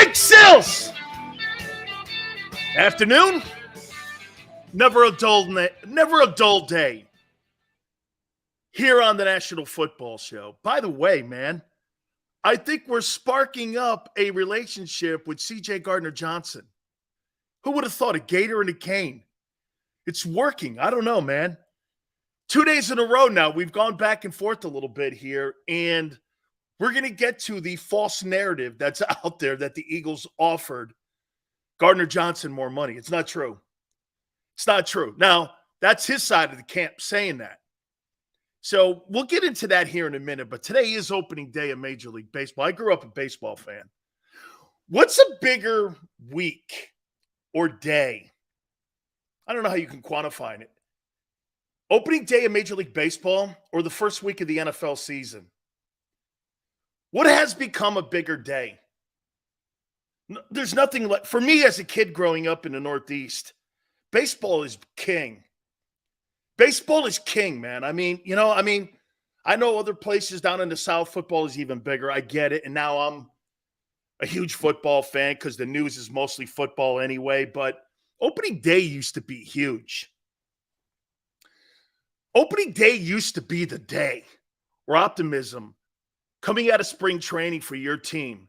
Mike Sills. Afternoon. Never a dull day here on the National Football Show. By the way, man, I think we're sparking up a relationship with CJ Gardner Johnson. Who would have thought, a Gator and a Cane? It's working. I don't know, man. 2 days in a row now, we've gone back and forth a little bit here, and we're going to get to the false narrative that's out there that the Eagles offered Gardner Johnson more money. It's not true. It's not true. Now, that's his side of the camp saying that. So we'll get into that here in a minute, but today is opening day of Major League Baseball. I grew up a baseball fan. What's a bigger week or day? I don't know how you can quantify it. Opening day of Major League Baseball or the first week of the NFL season? What has become a bigger day? There's nothing like, for me as a kid growing up in the Northeast, baseball is king. Baseball is king, man. I know other places down in the South, football is even bigger. I get it. And now I'm a huge football fan because the news is mostly football anyway. But opening day used to be huge. Opening day used to be the day where optimism coming out of spring training for your team.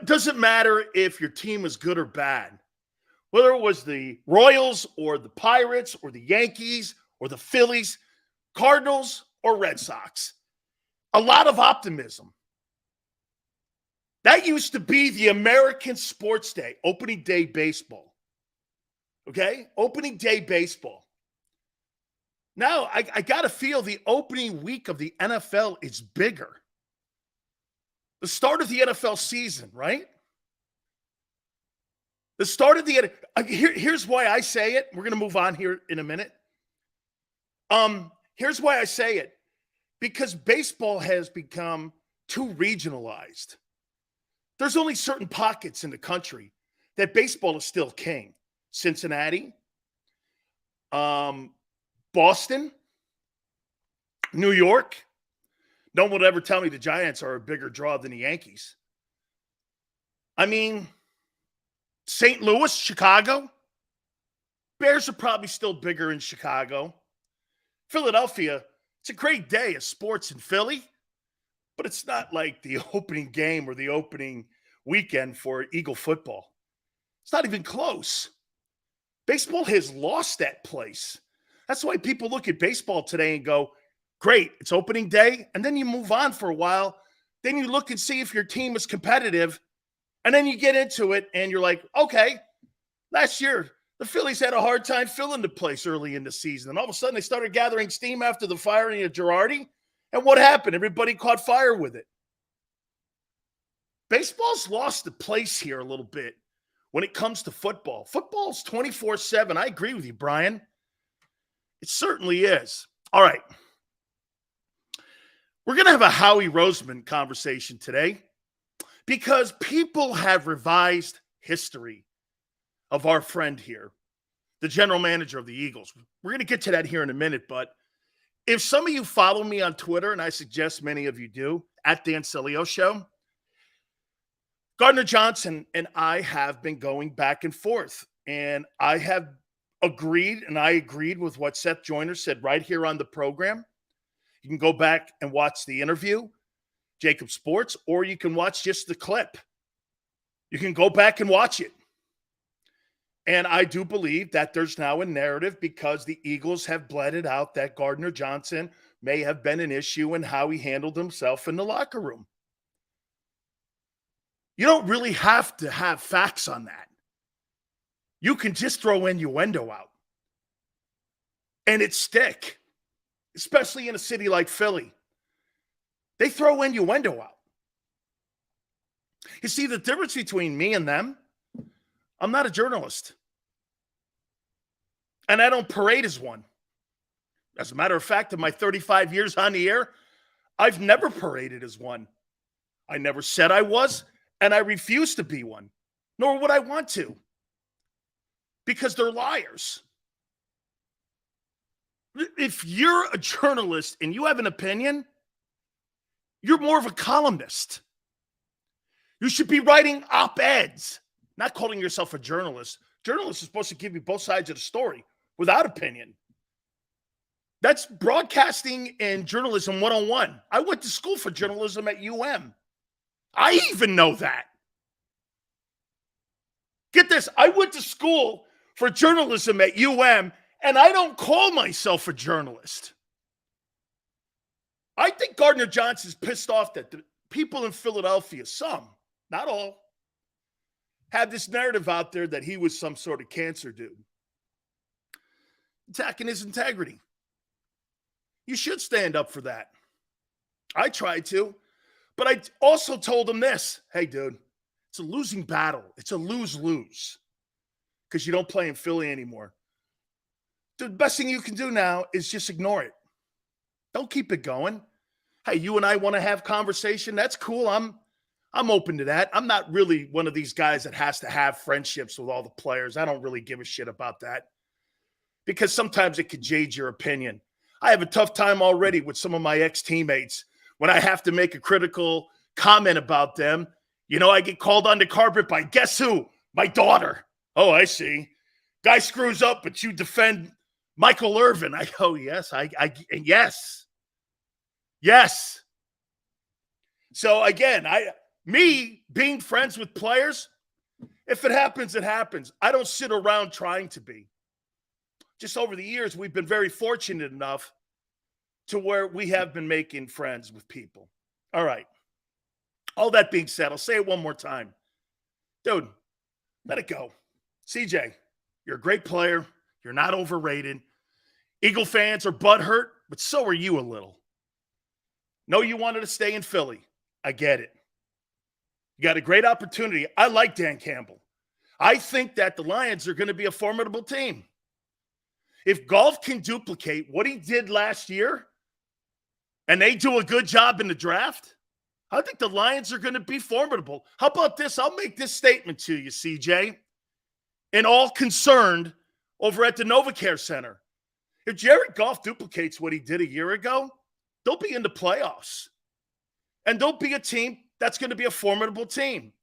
Doesn't matter if your team is good or bad. Whether it was the Royals or the Pirates or the Yankees or the Phillies, Cardinals or Red Sox. A lot of optimism. That used to be the American sports day, opening day baseball. Okay? Opening day baseball. Now, I got to feel the opening week of the NFL is bigger. The start of the NFL season, right? The start of the here's why I say it. We're going to move on here in a minute. Here's why I say it. Because baseball has become too regionalized. There's only certain pockets in the country that baseball is still king. Cincinnati, Boston, New York. No one would ever tell me the Giants are a bigger draw than the Yankees. I mean, St. Louis, Chicago. Bears are probably still bigger in Chicago. Philadelphia, it's a great day of sports in Philly, but it's not like the opening game or the opening weekend for Eagle football. It's not even close. Baseball has lost that place. That's why people look at baseball today and go, great, it's opening day, and then you move on for a while. Then you look and see if your team is competitive, and then you get into it, and you're like, okay, last year, the Phillies had a hard time filling the place early in the season, and all of a sudden they started gathering steam after the firing of Girardi, and what happened? Everybody caught fire with it. Baseball's lost the place here a little bit when it comes to football. Football's 24/7. I agree with you, Brian. It certainly is. All right. We're going to have a Howie Roseman conversation today because people have revised history of our friend here, the general manager of the Eagles. We're going to get to that here in a minute, but if some of you follow me on Twitter, and I suggest many of you do, at Dan Sileo Show, Gardner Johnson and I have been going back and forth, and I have agreed, and I agreed with what Seth Joyner said right here on the program. You can go back and watch the interview, JAKIB Sports, or you can watch just the clip. You can go back and watch it. And I do believe that there's now a narrative because the Eagles have bled it out that Gardner Johnson may have been an issue in how he handled himself in the locker room. You don't really have to have facts on that. You can just throw innuendo out. And it stick. Especially in a city like Philly. They throw innuendo out. You see, the difference between me and them, I'm not a journalist. And I don't parade as one. As a matter of fact, in my 35 years on the air, I've never paraded as one. I never said I was, and I refuse to be one. Nor would I want to. Because they're liars. If you're a journalist and you have an opinion, you're more of a columnist. You should be writing op-eds, not calling yourself a journalist. Journalists are supposed to give you both sides of the story without opinion. That's broadcasting and journalism 101. I went to school for journalism at UM. I even know that. Get this, I went to school for journalism at UM, and I don't call myself a journalist. I think Gardner Johnson's pissed off that the people in Philadelphia, some, not all, had this narrative out there that he was some sort of cancer dude, attacking his integrity. You should stand up for that. I tried to, but I also told him this. Hey, dude, it's a losing battle. It's a lose-lose because you don't play in Philly anymore. The best thing you can do now is just ignore it. Don't keep it going. Hey, you and I want to have conversation. That's cool. I'm open to that. I'm not really one of these guys that has to have friendships with all the players. I don't really give a shit about that because sometimes it could jade your opinion. I have a tough time already with some of my ex-teammates when I have to make a critical comment about them. You know, I get called on the carpet by guess who? My daughter. Oh, I see. Guy screws up, but you defend Michael Irvin. I go, yes, yes. So again, me being friends with players, if it happens, it happens. I don't sit around trying to be. Just over the years, we've been very fortunate enough to where we have been making friends with people. All right. All that being said, I'll say it one more time. Dude, let it go. CJ, you're a great player. You're not overrated. Eagle fans are butthurt, but so are you a little. No, you wanted to stay in Philly. I get it. You got a great opportunity. I like Dan Campbell. I think that the Lions are going to be a formidable team. If Golf can duplicate what he did last year and they do a good job in the draft, I think the Lions are going to be formidable. How about this? I'll make this statement to you, CJ, and all concerned over at the NovaCare Center. If Jared Goff duplicates what he did a year ago, they'll be in the playoffs. And they'll be a team that's going to be a formidable team.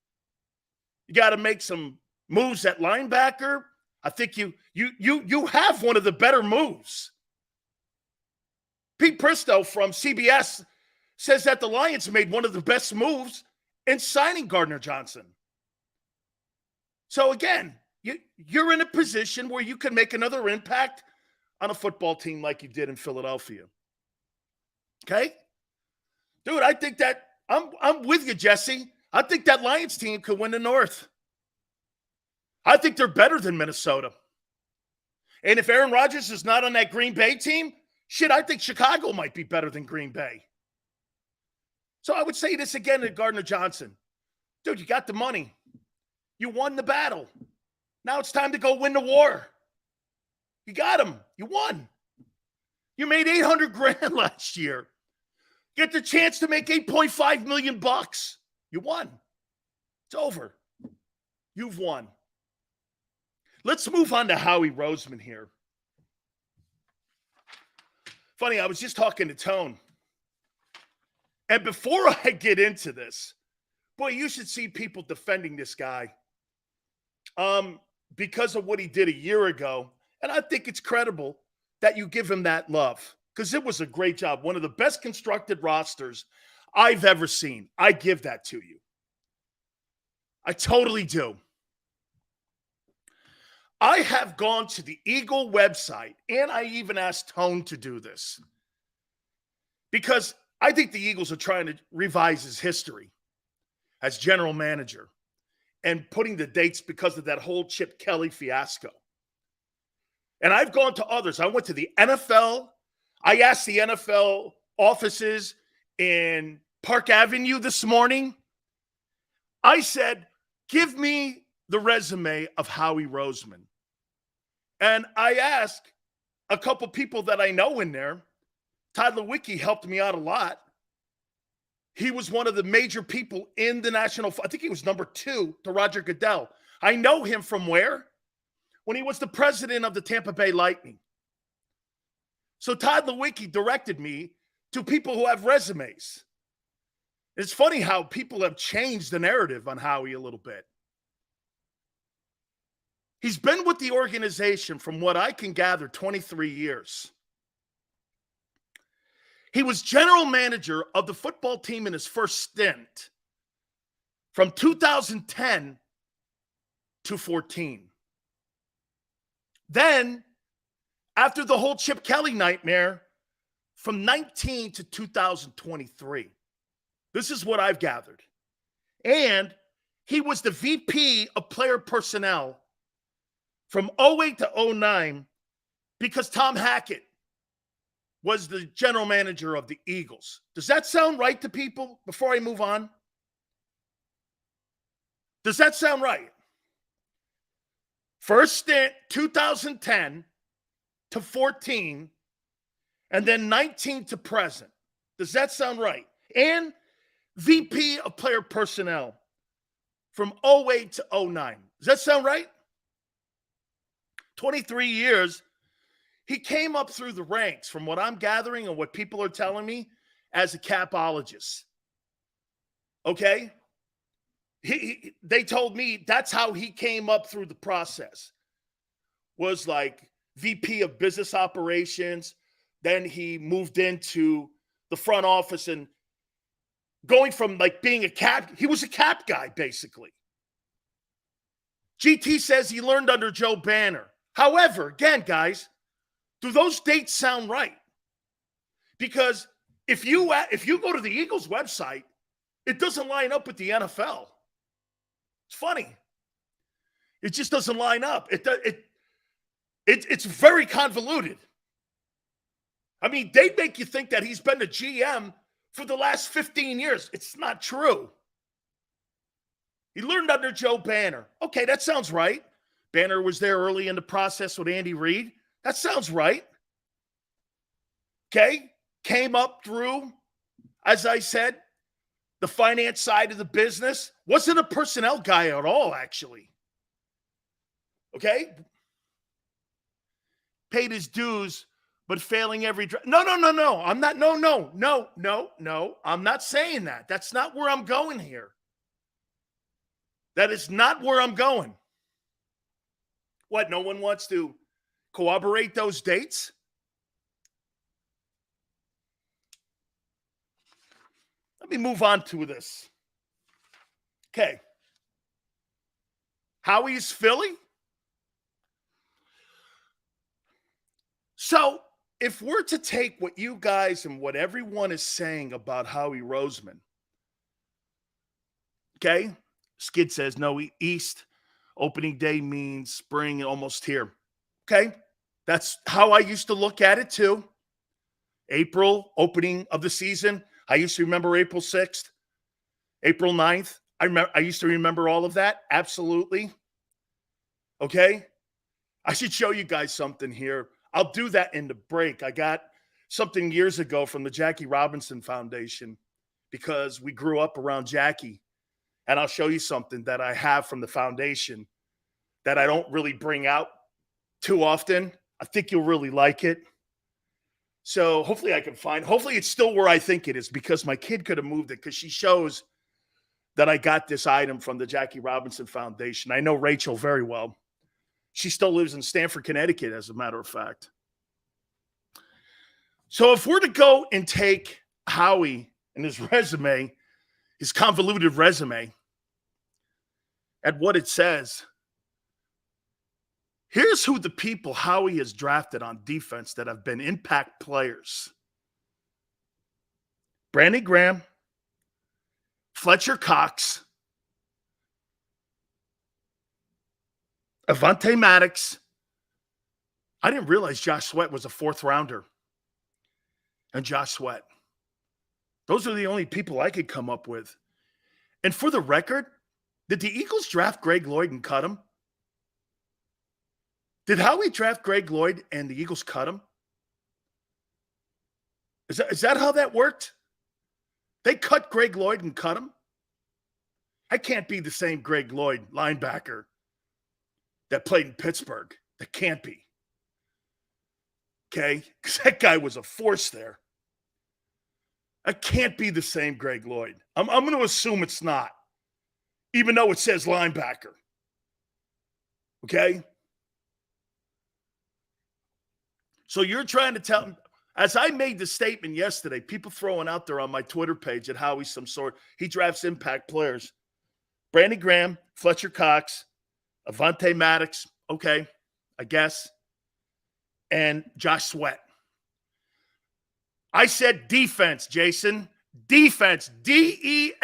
You got to make some moves at linebacker. I think you have one of the better moves. Pete Bristow from CBS says that the Lions made one of the best moves in signing Gardner Johnson. So again, you're in a position where you can make another impact on a football team like you did in Philadelphia. Okay? Dude, I think that I'm with you, Jesse. I think that Lions team could win the North. I think they're better than Minnesota. And if Aaron Rodgers is not on that Green Bay team, shit, I think Chicago might be better than Green Bay. So I would say this again to Gardner Johnson. Dude, you got the money. You won the battle. Now it's time to go win the war. You got him. You won. You made $800,000 last year. Get the chance to make $8.5 million. You won. It's over. You've won. Let's move on to Howie Roseman here. Funny, I was just talking to Tone. And before I get into this, boy, you should see people defending this guy because of what he did a year ago. And I think it's credible that you give him that love because it was a great job. One of the best constructed rosters I've ever seen. I give that to you. I totally do. I have gone to the Eagle website, and I even asked Tone to do this because I think the Eagles are trying to revise his history as general manager and putting the dates because of that whole Chip Kelly fiasco. And I've gone to others. I went to the NFL. I asked the NFL offices in Park Avenue this morning. I said, give me the resume of Howie Roseman. And I asked a couple people that I know in there. Todd Lewicki helped me out a lot. He was one of the major people in the national. I think he was number 2 to Roger Goodell. I know him from where? When he was the president of the Tampa Bay Lightning. So Todd Lewicki directed me to people who have resumes. It's funny how people have changed the narrative on Howie a little bit. He's been with the organization, from what I can gather, 23 years. He was general manager of the football team in his first stint from 2010 to 14. Then, after the whole Chip Kelly nightmare, from 19 to 2023. This is what I've gathered. And he was the VP of player personnel from 08 to 09 because Tom Hackett was the general manager of the Eagles. Does that sound right to people before I move on? Does that sound right? First stint, 2010 to 14, and then 19 to present. Does that sound right? And VP of player personnel from 08 to 09. Does that sound right? 23 years. He came up through the ranks, from what I'm gathering and what people are telling me, as a capologist. Okay? They told me that's how he came up through the process. Was like VP of business operations. Then he moved into the front office and going from like being a cap, he was a cap guy, basically. GT says he learned under Joe Banner. However, again, guys, do those dates sound right? Because if you go to the Eagles website, it doesn't line up with the NFL. It's funny. It just doesn't line up. It's very convoluted. I mean, they make you think that he's been the GM for the last 15 years. It's not true. He learned under Joe Banner. Okay, that sounds right. Banner was there early in the process with Andy Reid. That sounds right. Okay, came up through, as I said, the finance side of the business. Wasn't a personnel guy at all, actually. Okay? Paid his dues, but failing every draft. No. I'm not. No. I'm not saying that. That's not where I'm going here. That is not where I'm going. What? No one wants to corroborate those dates? Let me move on to this. Okay. Howie's Philly. So, if we're to take what you guys and what everyone is saying about Howie Roseman, okay, Skid says no, East opening day means spring almost here. Okay, that's how I used to look at it too. April, opening of the season. I used to remember April 6th, April 9th. I used to remember all of that. Absolutely. Okay, I should show you guys something here. I'll do that in the break. I got something years ago from the Jackie Robinson Foundation because we grew up around Jackie. And I'll show you something that I have from the foundation that I don't really bring out too often. I think you'll really like it. So hopefully I can find, hopefully it's still where I think it is, because my kid could have moved it, because she shows that I got this item from the Jackie Robinson Foundation. I know Rachel very well. She still lives in Stamford, Connecticut, as a matter of fact. So if we're to go and take Howie and his resume, his convoluted resume, at what it says, here's who the people Howie has drafted on defense that have been impact players. Brandon Graham, Fletcher Cox, Avonte Maddox. I didn't realize Josh Sweat was a fourth rounder. And Josh Sweat. Those are the only people I could come up with. And for the record, did the Eagles draft Greg Lloyd and cut him? Did Howie draft Greg Lloyd and the Eagles cut him? Is that how that worked? They cut Greg Lloyd and cut him? I can't be the same Greg Lloyd linebacker that played in Pittsburgh. That can't be. Okay? Because that guy was a force there. That can't be the same Greg Lloyd. I'm going to assume it's not, even though it says linebacker. Okay? So you're trying to tell, as I made the statement yesterday, people throwing out there on my Twitter page that Howie's some sort, he drafts impact players. Brandon Graham, Fletcher Cox, Avonte Maddox, okay, I guess, and Josh Sweat. I said defense, Jason. Defense. D-E-F-E-N-S-E.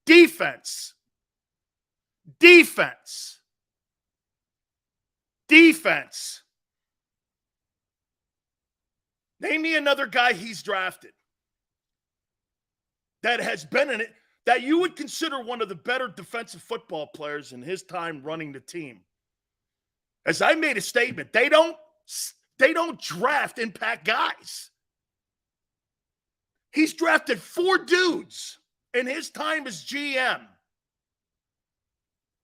Defense. Defense. Defense. Name me another guy he's drafted that has been in it, that you would consider one of the better defensive football players in his time running the team. As I made a statement, they don't draft impact guys. He's drafted 4 dudes in his time as GM.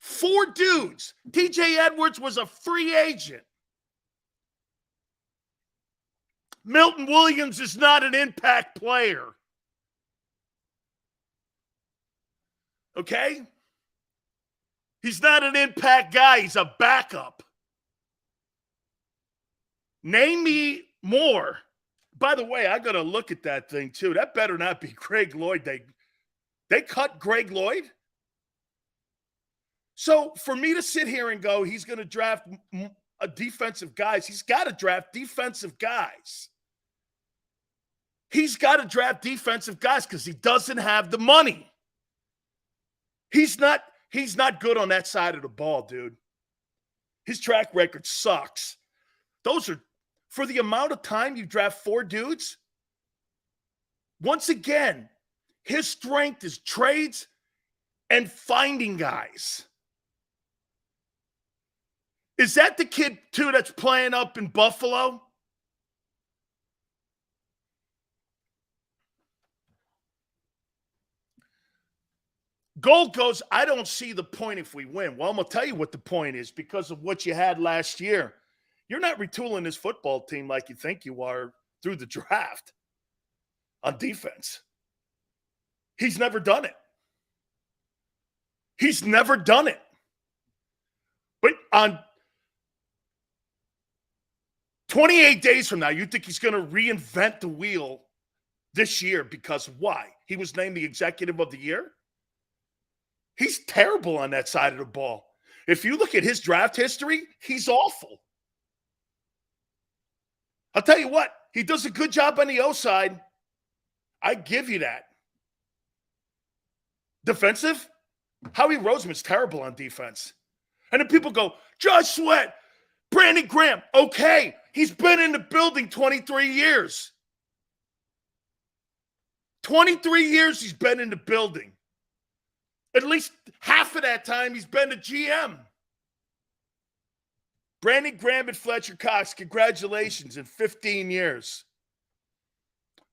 4 dudes. TJ Edwards was a free agent. Milton Williams is not an impact player. Okay? He's not an impact guy. He's a backup. Name me more. By the way, I got to look at that thing too. That better not be Greg Lloyd. They cut Greg Lloyd? So for me to sit here and go, he's going to draft a defensive guys, he's got to draft defensive guys. He's got to draft defensive guys because he doesn't have the money. He's not good on that side of the ball, dude. His track record sucks. Those are, for the amount of time you draft 4 dudes, once again, his strength is trades and finding guys. Is that the kid, too, that's playing up in Buffalo? Gold goes, I don't see the point if we win. Well, I'm going to tell you what the point is because of what you had last year. You're not retooling this football team like you think you are through the draft on defense. He's never done it. He's never done it. But on 28 days from now, you think he's going to reinvent the wheel this year because why? He was named the executive of the year? He's terrible on that side of the ball. If you look at his draft history, he's awful. I'll tell you what, he does a good job on the O side. I give you that. Defensive? Howie Roseman's terrible on defense. And then people go, Josh Sweat, Brandon Graham. Okay, he's been in the building 23 years. 23 years he's been in the building. At least half of that time he's been a GM. Brandon Graham and Fletcher Cox, congratulations in 15 years.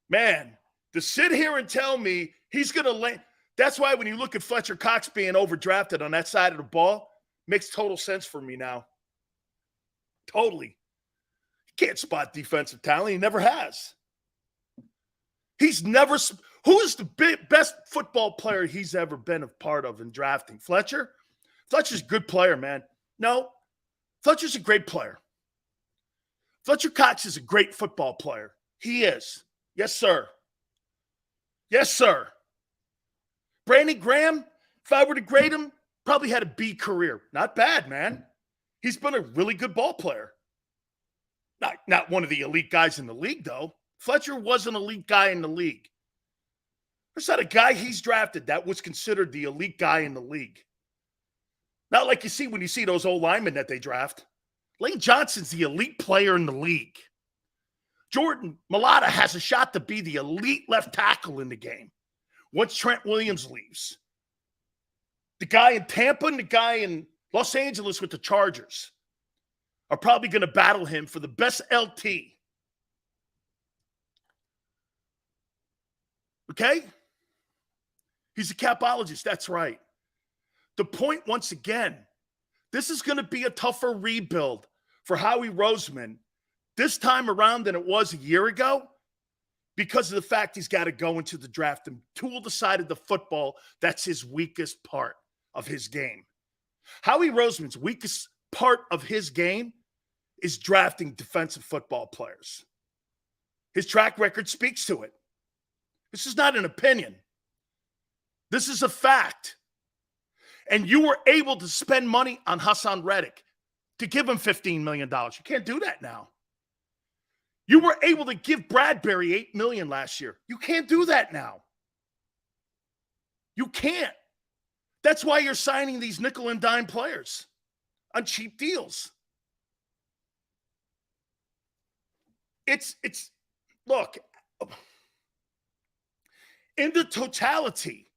Man, to sit here and tell me he's going to land. That's why when you look at Fletcher Cox being overdrafted on that side of the ball, makes total sense for me now. Totally. He can't spot defensive talent. He never has. He's never – who's the best football player he's ever been a part of in drafting? Fletcher? Fletcher's a good player, man. No. Fletcher's a great player. Fletcher Cox is a great football player. He is. Yes, sir. Yes, sir. Brandon Graham, if I were to grade him, probably had a B career. Not bad, man. He's been a really good ball player. Not one of the elite guys in the league, though. Fletcher was an elite guy in the league. There's not a guy he's drafted that was considered the elite guy in the league. Not like you see when you see those old linemen that they draft. Lane Johnson's the elite player in the league. Jordan Mailata has a shot to be the elite left tackle in the game once Trent Williams leaves. The guy in Tampa and the guy in Los Angeles with the Chargers are probably going to battle him for the best LT. Okay? He's a capologist. That's right. The point, once again, this is going to be a tougher rebuild for Howie Roseman this time around than it was a year ago because of the fact he's got to go into the draft and tool the side of the football that's his weakest part of his game. Howie Roseman's weakest part of his game is drafting defensive football players. His track record speaks to it. This is not an opinion. This is a fact. And you were able to spend money on Hassan Reddick to give him $15 million. You can't do that now. You were able to give Bradbury $8 million last year. You can't do that now. You can't. That's why you're signing these nickel and dime players on cheap deals. Look, in the totality,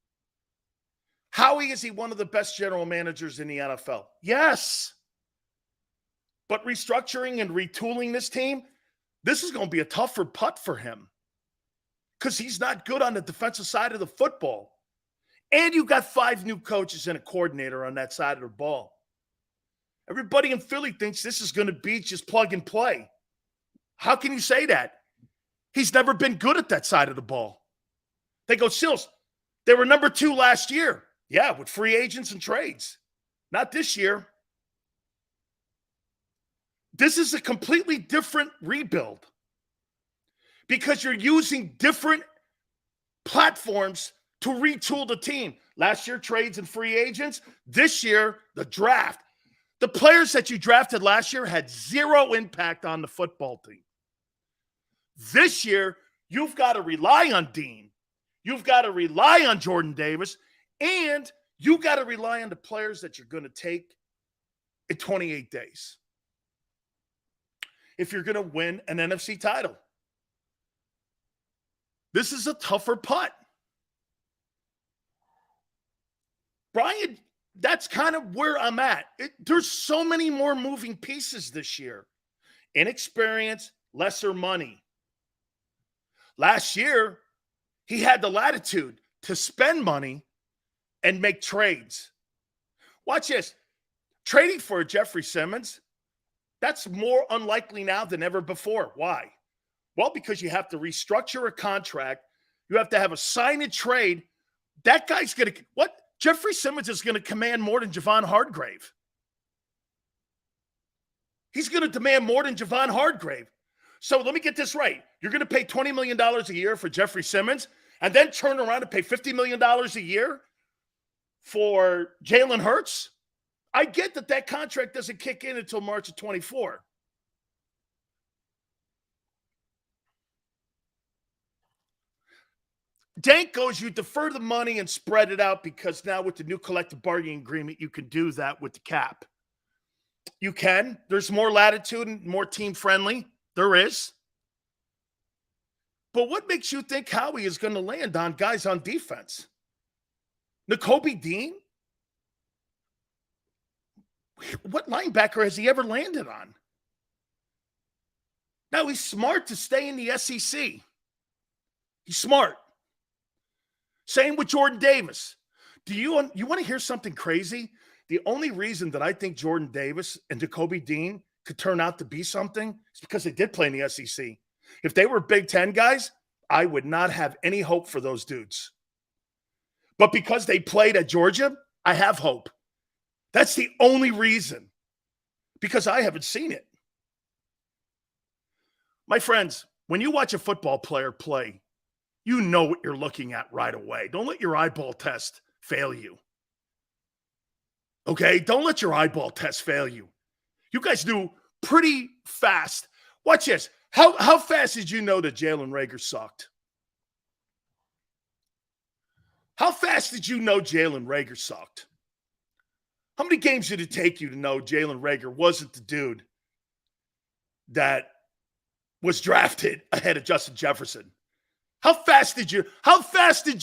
Howie, is he one of the best general managers in the NFL? Yes. But restructuring and retooling this team, this is going to be a tougher putt for him because he's not good on the defensive side of the football. And you got 5 new coaches and a coordinator on that side of the ball. Everybody in Philly thinks this is going to be just plug and play. How can you say that? He's never been good at that side of the ball. They go, Sills, they were number 2 last year. Yeah, with free agents and trades. Not this year. This is a completely different rebuild because you're using different platforms to retool the team. Last year, trades and free agents. This year, the draft. The players that you drafted last year had 0 impact on the football team. This year, you've got to rely on Dean. You've got to rely on Jordan Davis. And you got to rely on the players that you're going to take in 28 days if you're going to win an NFC title. This is a tougher putt. Brian, that's kind of where I'm at. There's so many more moving pieces this year. Inexperience, lesser money. Last year, he had the latitude to spend money and make trades. Watch this. Trading for Jeffrey Simmons, that's more unlikely now than ever before. Why? Well, because you have to restructure a contract. You have to have a sign and trade. That guy's going to – what? Jeffrey Simmons is going to command more than Javon Hargrave. He's going to demand more than Javon Hargrave. So let me get this right. You're going to pay $20 million a year for Jeffrey Simmons and then turn around and pay $50 million a year for Jalen Hurts? I get that contract doesn't kick in until March of 24. Dank goes, you defer the money and spread it out because now with the new collective bargaining agreement, you can do that with the cap. You can. There's more latitude and more team-friendly. There is. But what makes you think Howie is going to land on guys on defense? Nakobe Dean? What linebacker has he ever landed on? Now, he's smart to stay in the SEC. He's smart. Same with Jordan Davis. Do you want to hear something crazy? The only reason that I think Jordan Davis and Nakobe Dean could turn out to be something is because they did play in the SEC. If they were Big Ten guys, I would not have any hope for those dudes. But because they played at Georgia, I have hope. That's the only reason. Because I haven't seen it. My friends, when you watch a football player play, you know what you're looking at right away. Don't let your eyeball test fail you. Okay? Don't let your eyeball test fail you. You guys knew pretty fast. Watch this. How fast did you know that Jalen Reagor sucked? How fast did you know Jalen Reagor sucked? How many games did it take you to know Jalen Reagor wasn't the dude that was drafted ahead of Justin Jefferson? How fast did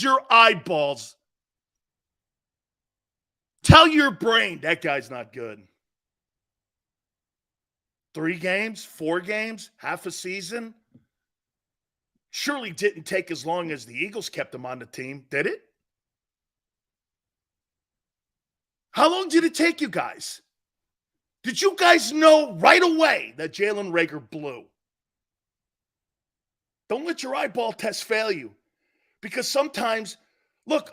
your eyeballs tell your brain that guy's not good? 3 games, 4 games, half a season? Surely didn't take as long as the Eagles kept him on the team, did it? How long did it take you guys? Did you guys know right away that Jalen Reagor blew? Don't let your eyeball test fail you. Because sometimes, look,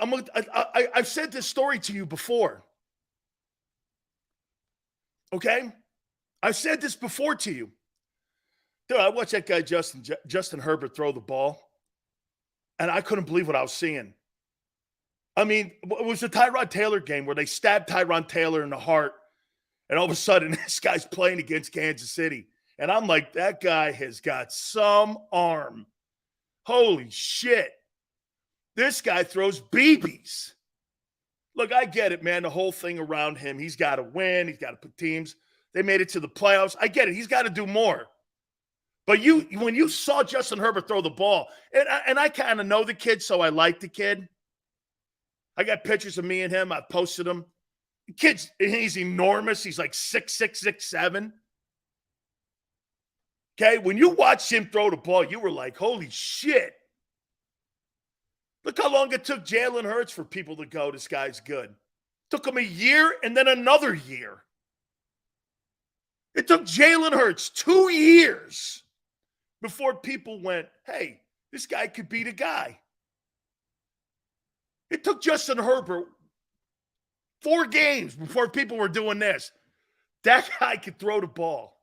I've said this story to you before. Okay? I've said this before to you. Dude, I watched that guy Justin Herbert throw the ball, and I couldn't believe what I was seeing. I mean, it was the Tyrod Taylor game where they stabbed Tyrod Taylor in the heart, and all of a sudden, this guy's playing against Kansas City. And I'm like, that guy has got some arm. Holy shit. This guy throws BBs. Look, I get it, man. The whole thing around him, he's got to win. He's got to put teams. They made it to the playoffs. I get it. He's got to do more. But when you saw Justin Herbert throw the ball, and I kind of know the kid, so I like the kid. I got pictures of me and him. I posted them. The kid's, he's enormous. He's like 6'6", 6'7". Okay, when you watched him throw the ball, you were like, holy shit. Look how long it took Jalen Hurts for people to go, this guy's good. Took him a year and then another year. It took Jalen Hurts 2 years before people went, hey, this guy could be the guy. It took Justin Herbert 4 games before people were doing this. That guy could throw the ball.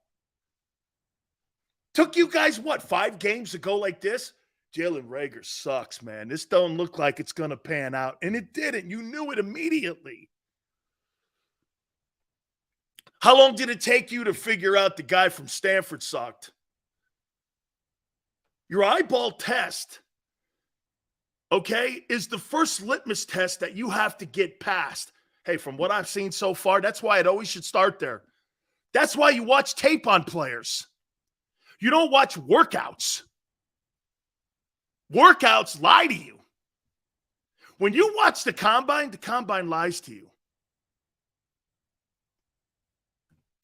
Took you guys, 5 games to go like this? Jalen Reagor sucks, man. This don't look like it's going to pan out. And it didn't. You knew it immediately. How long did it take you to figure out the guy from Stanford sucked? Your eyeball test, okay, is the first litmus test that you have to get past. Hey, from what I've seen so far, that's why it always should start there. That's why you watch tape on players. You don't watch workouts. Workouts lie to you. When you watch the combine lies to you.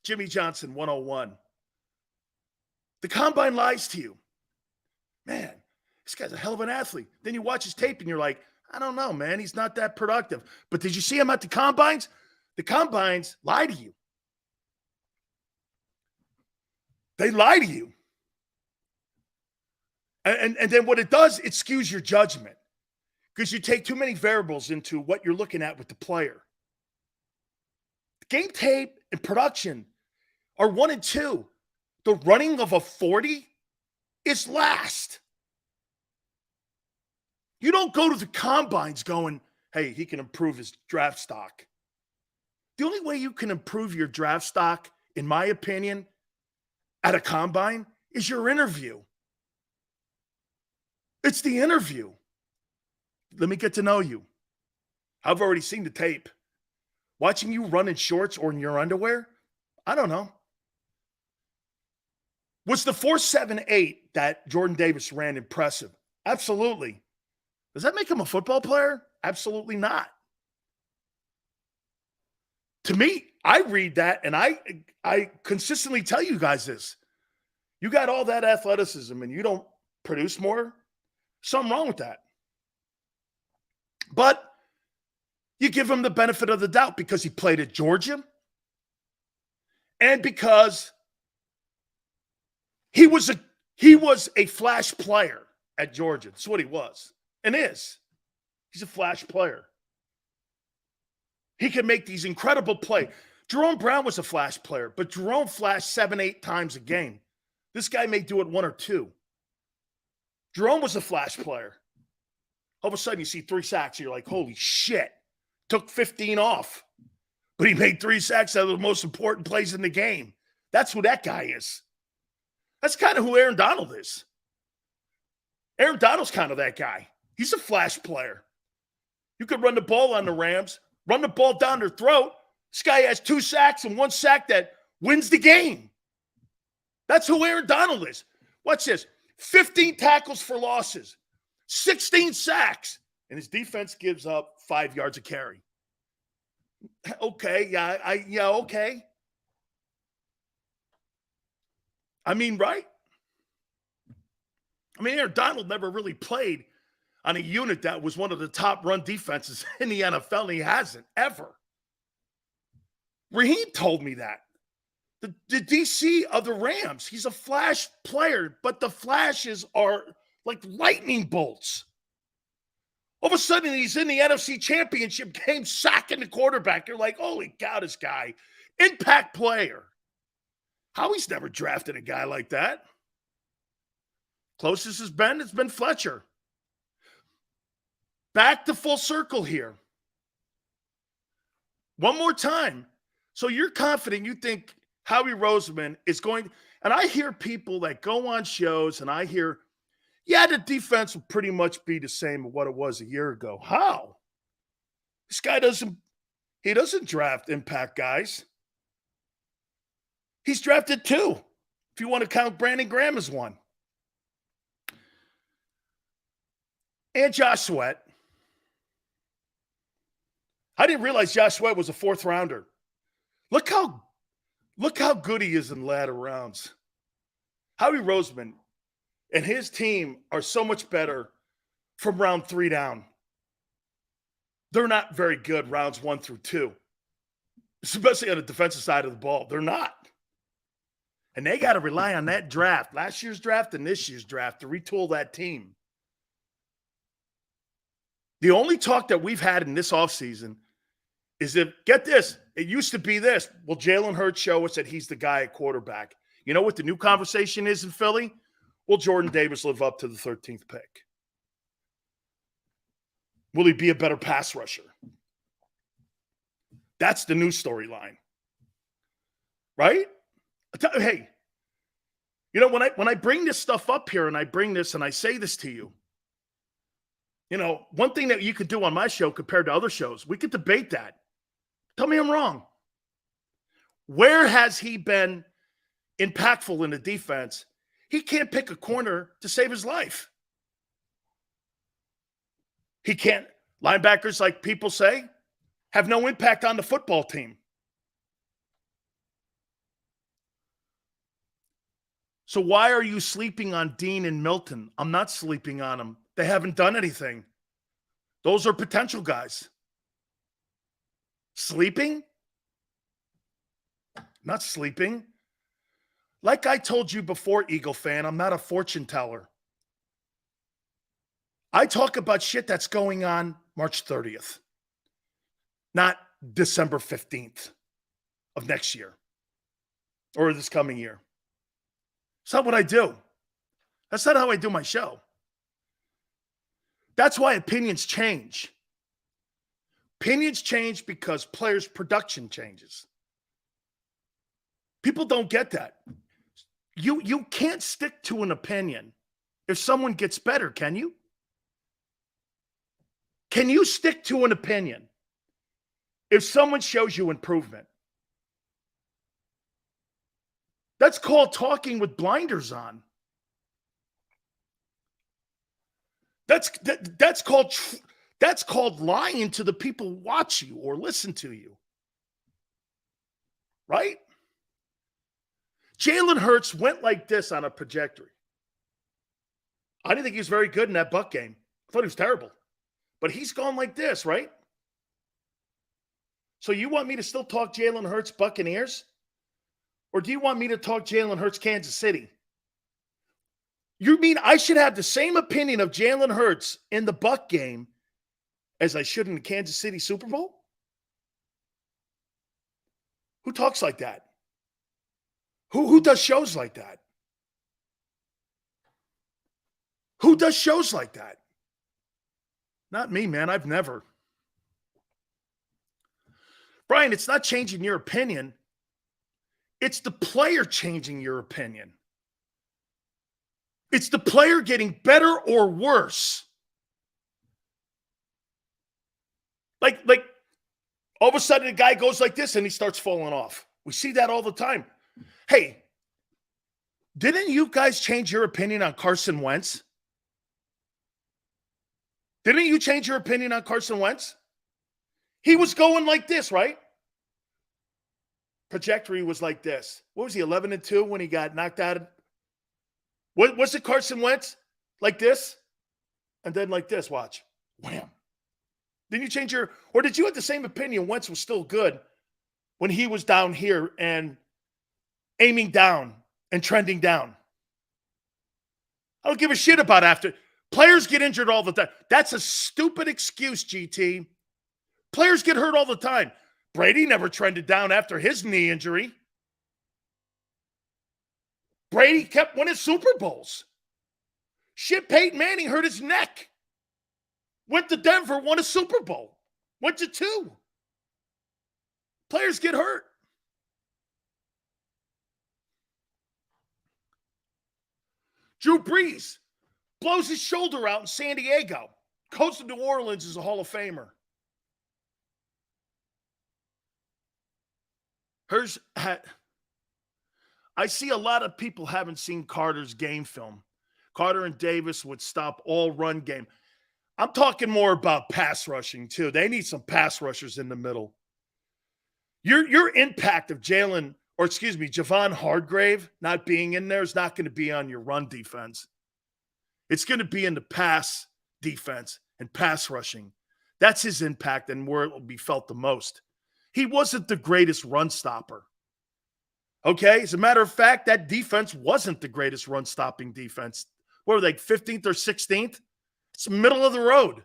Jimmy Johnson, 101. The combine lies to you. Man, this guy's a hell of an athlete. Then you watch his tape and you're like, I don't know, man. He's not that productive. But did you see him at the combines? The combines lie to you. They lie to you. And then what it does, it skews your judgment because you take too many variables into what you're looking at with the player. Game tape and production are 1 and 2. The running of a 40 is last. You don't go to the combines going, hey, he can improve his draft stock. The only way you can improve your draft stock, in my opinion, at a combine is your interview. It's the interview. Let me get to know you. I've already seen the tape. Watching you run in shorts or in your underwear, I don't know. Was the 4.78 that Jordan Davis ran impressive? Absolutely. Does that make him a football player? Absolutely not. To me, I read that and I consistently tell you guys this. You got all that athleticism and you don't produce more? Something wrong with that. But you give him the benefit of the doubt because he played at Georgia and because he was a flash player at Georgia. That's what he was and is. He's a flash player. He can make these incredible plays. Jerome Brown was a flash player, but Jerome flashed 7-8 times a game. This guy may do it 1 or 2. Jerome was a flash player. All of a sudden, you see 3 sacks. You're like, holy shit. Took 15 off. But he made 3 sacks out of the most important plays in the game. That's who that guy is. That's kind of who Aaron Donald is. Aaron Donald's kind of that guy. He's a flash player. You could run the ball on the Rams, run the ball down their throat. This guy has 2 sacks and 1 sack that wins the game. That's who Aaron Donald is. Watch this. 15 tackles for losses, 16 sacks, and his defense gives up 5 yards a carry. Okay, okay. I mean, right? I mean, Aaron Donald never really played on a unit that was one of the top run defenses in the NFL, and he hasn't, ever. Raheem told me that. The DC of the Rams, he's a flash player, but the flashes are like lightning bolts. All of a sudden, he's in the NFC Championship game, sacking the quarterback. You're like, holy cow, this guy, impact player. Howie's never drafted a guy like that. Closest it's been Fletcher. Back to full circle here. One more time. So you're confident you think Howie Roseman is going, and I hear people that go on shows and I hear, yeah, the defense will pretty much be the same as what it was a year ago. How? This guy doesn't draft impact guys. He's drafted 2, if you want to count Brandon Graham as one. And Josh Sweat. I didn't realize Josh Sweat was a 4th rounder. Look how good he is in latter rounds. Howie Roseman and his team are so much better from round 3 down. They're not very good rounds 1 through 2, especially on the defensive side of the ball. They're not. And they got to rely on that draft, last year's draft and this year's draft, to retool that team. The only talk that we've had in this offseason is if, get this, it used to be this. Will Jalen Hurts show us that he's the guy at quarterback? You know what the new conversation is in Philly? Will Jordan Davis live up to the 13th pick? Will he be a better pass rusher? That's the new storyline. Right? Hey, you know, when I bring this stuff up here and I bring this and I say this to you, you know, one thing that you could do on my show compared to other shows, we could debate that. Tell me I'm wrong. Where has he been impactful in the defense? He can't pick a corner to save his life. He can't. Linebackers, like people say, have no impact on the football team. So why are you sleeping on Dean and Milton? I'm not sleeping on them. They haven't done anything. Those are potential guys. Sleeping? Not sleeping. Like I told you before, Eagle fan, I'm not a fortune teller. I talk about shit that's going on March 30th, not December 15th of next year or this coming year. It's not what I do. That's not how I do my show. That's why opinions change. Opinions change because players' production changes. People don't get that. You can't stick to an opinion if someone gets better, can you? Can you stick to an opinion if someone shows you improvement? That's called talking with blinders on. That's called lying to the people who watch you or listen to you. Right? Jalen Hurts went like this on a trajectory. I didn't think he was very good in that Buck game. I thought he was terrible. But he's gone like this, right? So you want me to still talk Jalen Hurts Buccaneers? Or do you want me to talk Jalen Hurts Kansas City? You mean I should have the same opinion of Jalen Hurts in the Buck game as I should in the Kansas City Super Bowl? Who talks like that? Who does shows like that? Who does shows like that? Not me, man. I've never. Brian, it's not changing your opinion. It's the player changing your opinion. It's the player getting better or worse. Like all of a sudden a guy goes like this and he starts falling off. We see that all the time. Hey, didn't you guys change your opinion on Carson Wentz? Didn't you change your opinion on Carson Wentz? He was going like this, right? Trajectory was like this. What was he, 11-2 when he got knocked out? Was it Carson Wentz? Like this? And then like this, watch. Wham. Didn't you change or did you have the same opinion Wentz was still good when he was down here and aiming down and trending down? I don't give a shit about after. Players get injured all the time. That's a stupid excuse, GT. Players get hurt all the time. Brady never trended down after his knee injury. Brady kept winning Super Bowls. Shit, Peyton Manning hurt his neck. Went to Denver, won a Super Bowl. Went to 2. Players get hurt. Drew Brees blows his shoulder out in San Diego. Goes to New Orleans as a Hall of Famer. I see a lot of people haven't seen Carter's game film. Carter and Davis would stop all run game. I'm talking more about pass rushing, too. They need some pass rushers in the middle. Your impact of Javon Hargrave not being in there is not going to be on your run defense. It's going to be in the pass defense and pass rushing. That's his impact and where it will be felt the most. He wasn't the greatest run stopper. Okay? As a matter of fact, that defense wasn't the greatest run-stopping defense. What were they, 15th or 16th? It's middle of the road.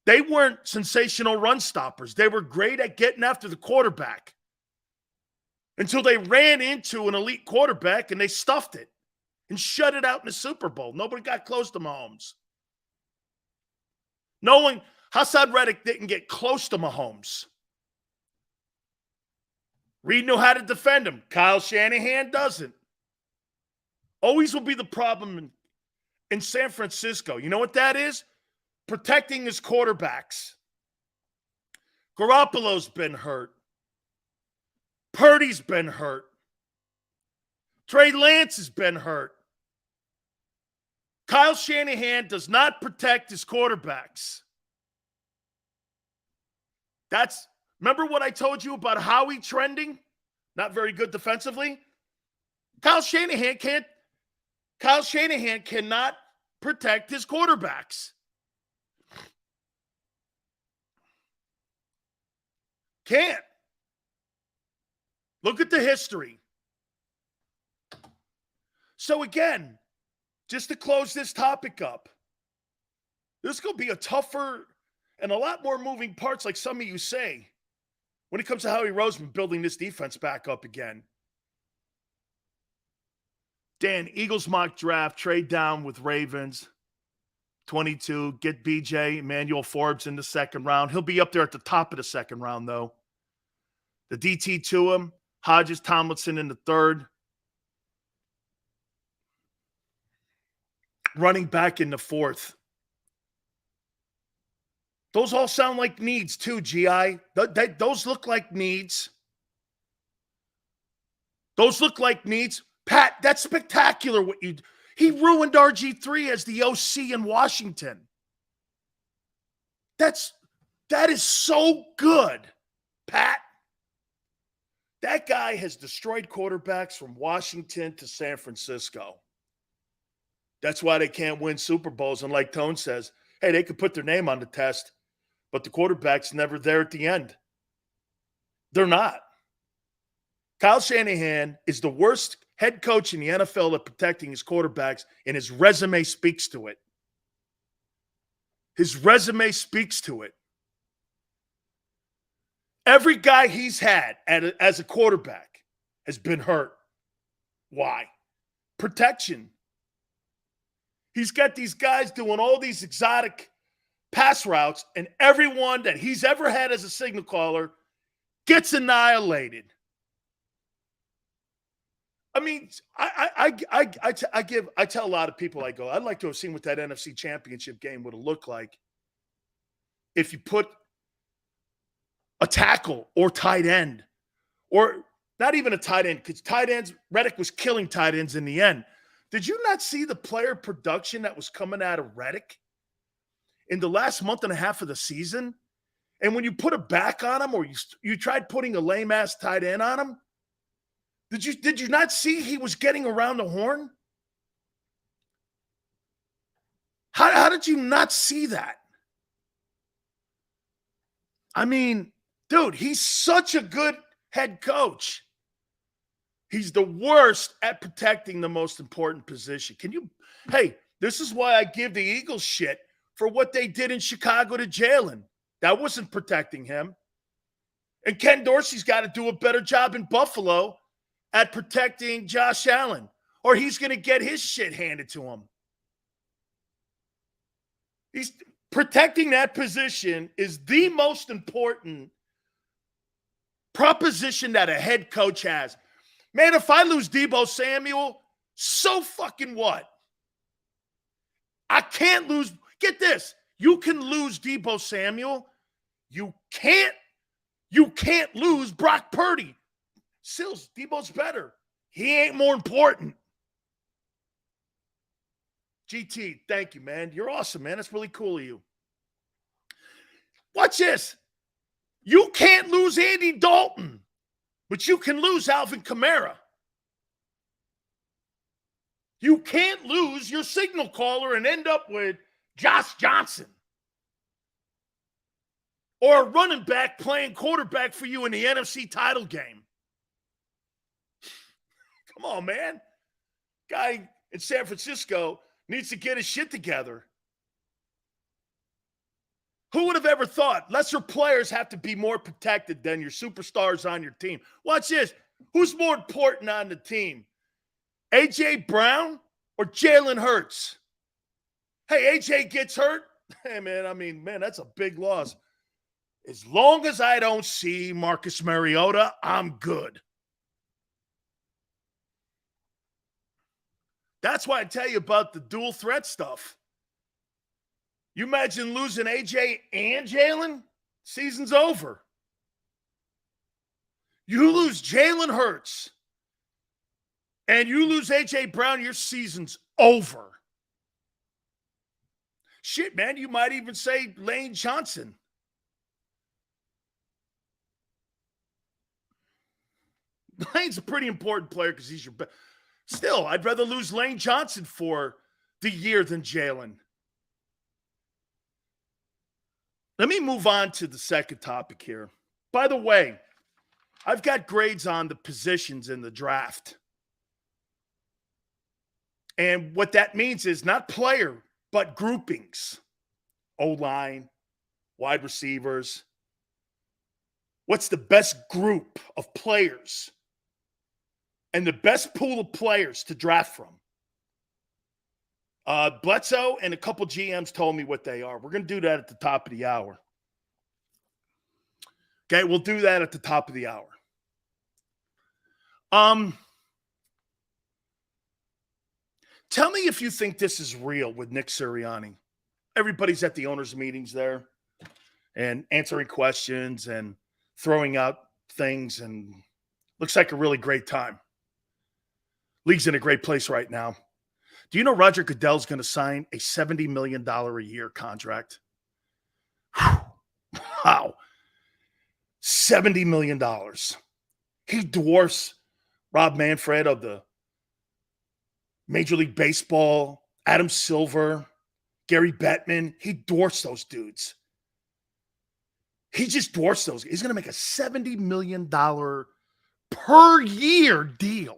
They weren't sensational run stoppers. They were great at getting after the quarterback until they ran into an elite quarterback and they stuffed it and shut it out in the Super Bowl. Nobody got close to Mahomes. Hassan Reddick didn't get close to Mahomes. Reed knew how to defend him. Kyle Shanahan doesn't. Always will be the problem in San Francisco. You know what that is? Protecting his quarterbacks. Garoppolo's been hurt. Purdy's been hurt. Trey Lance has been hurt. Kyle Shanahan does not protect his quarterbacks. Remember what I told you about Howie trending? Not very good defensively. Kyle Shanahan cannot protect his quarterbacks. Can't. Look at the history. So again, just to close this topic up, this is going to be a tougher and a lot more moving parts, like some of you say, when it comes to Howie Roseman building this defense back up again. Dan, Eagles mock draft, trade down with Ravens, 22, get BJ, Emmanuel Forbes in the second round. He'll be up there at the top of the second round, though. The DT to him, Hodges, Tomlinson in the third. Running back in the fourth. Those all sound like needs too, GI. Those look like needs. Those look like needs. Pat, that's spectacular what you do. He ruined RG3 as the OC in Washington. That is so good, Pat. That guy has destroyed quarterbacks from Washington to San Francisco. That's why they can't win Super Bowls. And like Tone says, hey, they could put their name on the test, but the quarterback's never there at the end. They're not. Kyle Shanahan is the worst head coach in the NFL at protecting his quarterbacks, and his resume speaks to it. His resume speaks to it. Every guy he's had as a quarterback has been hurt. Why? Protection. He's got these guys doing all these exotic pass routes, and everyone that he's ever had as a signal caller gets annihilated. I mean, I tell a lot of people, I'd like to have seen what that NFC Championship game would have looked like if you put a tackle or tight end, or not even a tight end, because tight ends, Reddick was killing tight ends in the end. Did you not see the player production that was coming out of Reddick in the last month and a half of the season? And when you put a back on him, or you tried putting a lame-ass tight end on him, did you not see he was getting around the horn? How did you not see that? I mean, dude, he's such a good head coach. He's the worst at protecting the most important position. Hey, this is why I give the Eagles shit for what they did in Chicago to Jalen. That wasn't protecting him. And Ken Dorsey's got to do a better job in Buffalo at protecting Josh Allen, or he's going to get his shit handed to him. He's protecting that position is the most important proposition that a head coach has. Man, if I lose Deebo Samuel, so fucking what? I can't lose. Get this. You can lose Deebo Samuel. You can't lose Brock Purdy. Sills, Deebo's better. He ain't more important. GT, thank you, man. You're awesome, man. That's really cool of you. Watch this. You can't lose Andy Dalton, but you can lose Alvin Kamara. You can't lose your signal caller and end up with Josh Johnson. Or a running back playing quarterback for you in the NFC title game. Come on, man. Guy in San Francisco needs to get his shit together. Who would have ever thought lesser players have to be more protected than your superstars on your team? Watch this. Who's more important on the team? A.J. Brown or Jalen Hurts? Hey, A.J. gets hurt. Hey, man, that's a big loss. As long as I don't see Marcus Mariota, I'm good. That's why I tell you about the dual threat stuff. You imagine losing AJ and Jalen? Season's over. You lose Jalen Hurts and you lose AJ Brown, your season's over. Shit, man, you might even say Lane Johnson. Lane's a pretty important player because he's your best. Still, I'd rather lose Lane Johnson for the year than Jalen. Let me move on to the second topic here. By the way, I've got grades on the positions in the draft. And what that means is not player, but groupings. O-line, wide receivers. What's the best group of players and the best pool of players to draft from? Bledsoe and a couple GMs told me what they are. We're going to do that at the top of the hour. Okay, we'll do that at the top of the hour. Tell me if you think this is real with Nick Sirianni. Everybody's at the owners' meetings there and answering questions and throwing out things, and looks like a really great time. League's in a great place right now. Do you know Roger Goodell's going to sign a $70 million a year contract? Wow. $70 million. He dwarfs Rob Manfred of the Major League Baseball, Adam Silver, Gary Bettman. He dwarfs those dudes. He just dwarfs those. He's going to make a $70 million per year deal.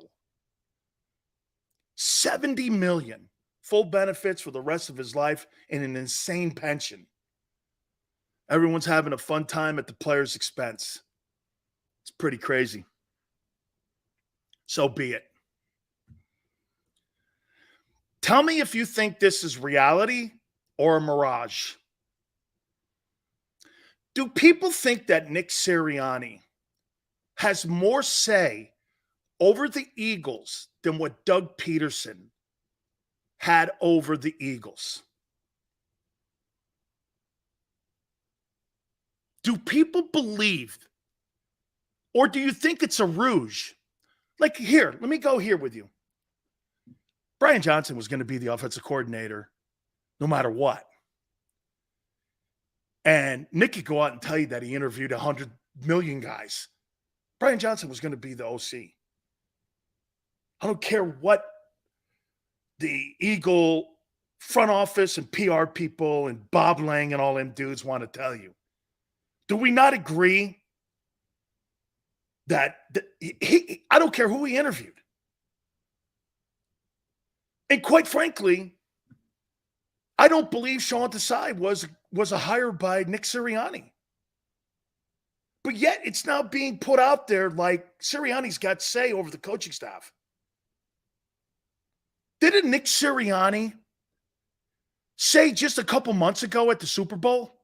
$70 million. Full benefits for the rest of his life and an insane pension. Everyone's having a fun time at the player's expense. It's pretty crazy. So be it. Tell me if you think this is reality or a mirage. Do people think that Nick Sirianni has more say over the Eagles than what Doug Peterson had over the Eagles? Do people believe, or do you think it's a ruse? Like, here, let me go here with you. Brian Johnson was going to be the offensive coordinator no matter what. And Nick could go out and tell you that he interviewed 100 million guys. Brian Johnson was going to be the OC. I don't care what the Eagle front office and PR people and Bob Lang and all them dudes want to tell you. Do we not agree that I don't care who he interviewed. And quite frankly, I don't believe Sean Desai was a hire by Nick Sirianni. But yet it's now being put out there like Sirianni's got say over the coaching staff. Didn't Nick Sirianni say just a couple months ago at the Super Bowl?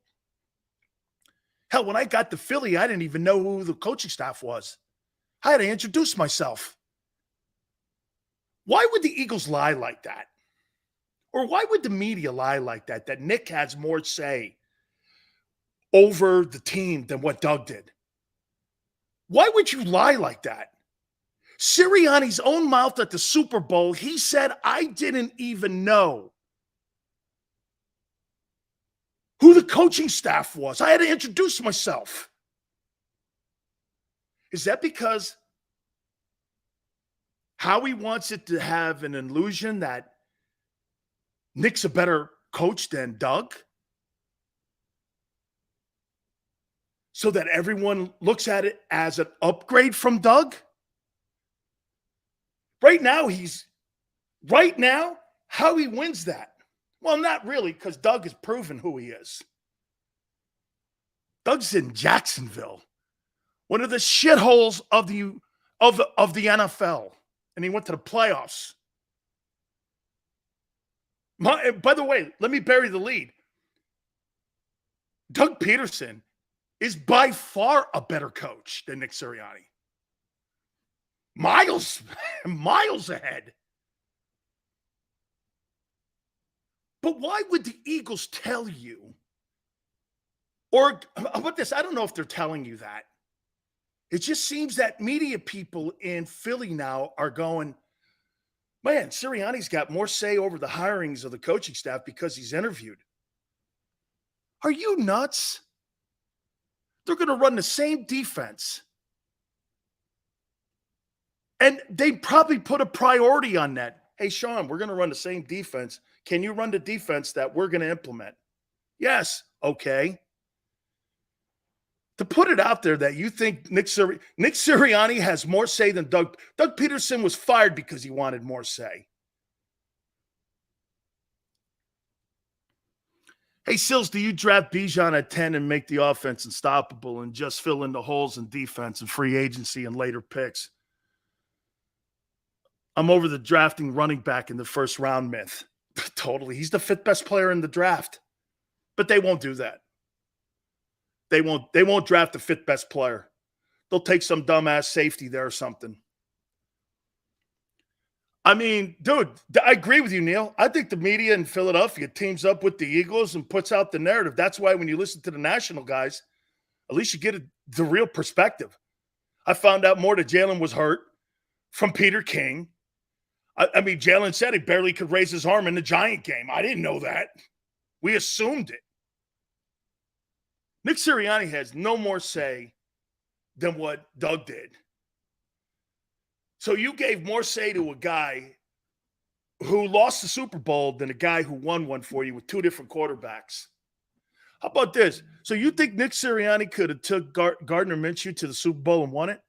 Hell, when I got to Philly, I didn't even know who the coaching staff was. I had to introduce myself. Why would the Eagles lie like that? Or why would the media lie like that, that Nick has more say over the team than what Doug did? Why would you lie like that? Sirianni's own mouth at the Super Bowl, he said, I didn't even know who the coaching staff was. I had to introduce myself. Is that because Howie wants it to have an illusion that Nick's a better coach than Doug? So that everyone looks at it as an upgrade from Doug? Right now, Howie wins that. Well, not really, because Doug has proven who he is. Doug's in Jacksonville, one of the shitholes of the NFL, and he went to the playoffs. By the way, let me bury the lead. Doug Peterson is by far a better coach than Nick Sirianni. Miles ahead. But why would the Eagles tell you? Or how about this? I don't know if they're telling you that. It just seems that media people in Philly now are going, man, Sirianni's got more say over the hirings of the coaching staff because he's interviewed. Are you nuts? They're going to run the same defense. And they probably put a priority on that. Hey, Sean, we're going to run the same defense. Can you run the defense that we're going to implement? Yes. Okay. To put it out there that you think Nick Sirianni has more say than Doug. Doug Peterson was fired because he wanted more say. Hey, Sills, do you draft Bijan at 10 and make the offense unstoppable and just fill in the holes in defense and free agency and later picks? I'm over the drafting running back in the first round myth. Totally. He's the fifth best player in the draft. But they won't do that. They won't draft the fifth best player. They'll take some dumbass safety there or something. I mean, dude, I agree with you, Neil. I think the media in Philadelphia teams up with the Eagles and puts out the narrative. That's why when you listen to the national guys, at least you get the real perspective. I found out more that Jalen was hurt from Peter King. I mean, Jalen said he barely could raise his arm in the Giant game. I didn't know that. We assumed it. Nick Sirianni has no more say than what Doug did. So you gave more say to a guy who lost the Super Bowl than a guy who won one for you with two different quarterbacks. How about this? So you think Nick Sirianni could have took Gardner Minshew to the Super Bowl and won it?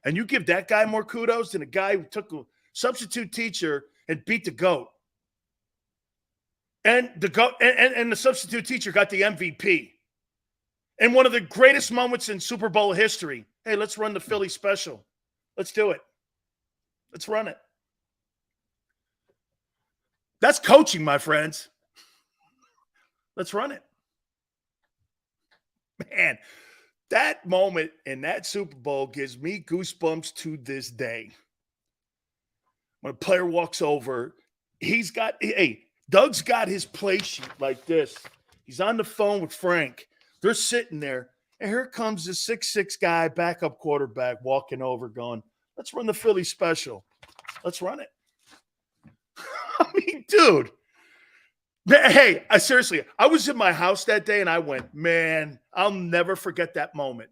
And you give that guy more kudos than a guy who took a substitute teacher and beat the GOAT. And the GOAT and the substitute teacher got the MVP. And one of the greatest moments in Super Bowl history. Hey, let's run the Philly special. Let's do it. Let's run it. That's coaching, my friends. Let's run it. Man, that moment in that Super Bowl gives me goosebumps to this day. When a player walks over, Doug's got his play sheet like this. He's on the phone with Frank. They're sitting there, and here comes this 6'6" guy, backup quarterback, walking over going, let's run the Philly special. Let's run it. I mean, dude. Hey, seriously, I was in my house that day, and I went, man, I'll never forget that moment.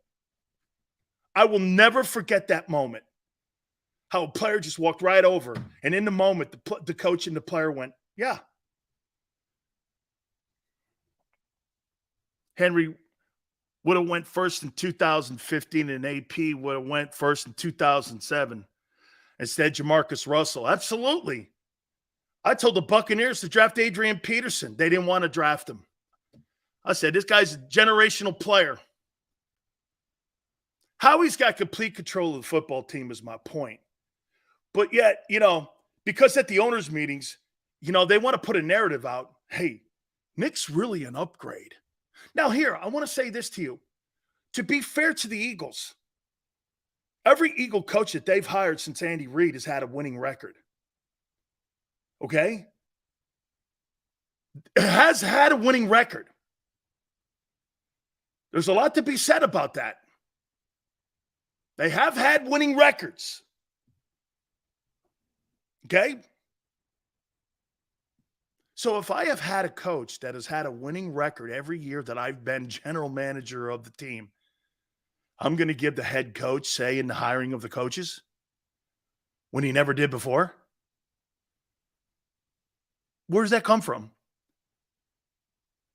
I will never forget that moment. How a player just walked right over, and in the moment, the coach and the player went, yeah. Henry, would have went first in 2015 and AP would have went first in 2007 instead Jamarcus Russell. Absolutely. I told the Buccaneers to draft Adrian Peterson. They didn't want to draft him. I said, this guy's a generational player. Howie's got complete control of the football team is my point. But yet, because at the owners' meetings, they want to put a narrative out. Hey, Nick's really an upgrade. Now here, I want to say this to you. To be fair to the Eagles, every Eagle coach that they've hired since Andy Reid has had a winning record. Okay? It has had a winning record. There's a lot to be said about that. They have had winning records. Okay? So if I have had a coach that has had a winning record every year that I've been general manager of the team, I'm going to give the head coach say in the hiring of the coaches when he never did before? Where does that come from?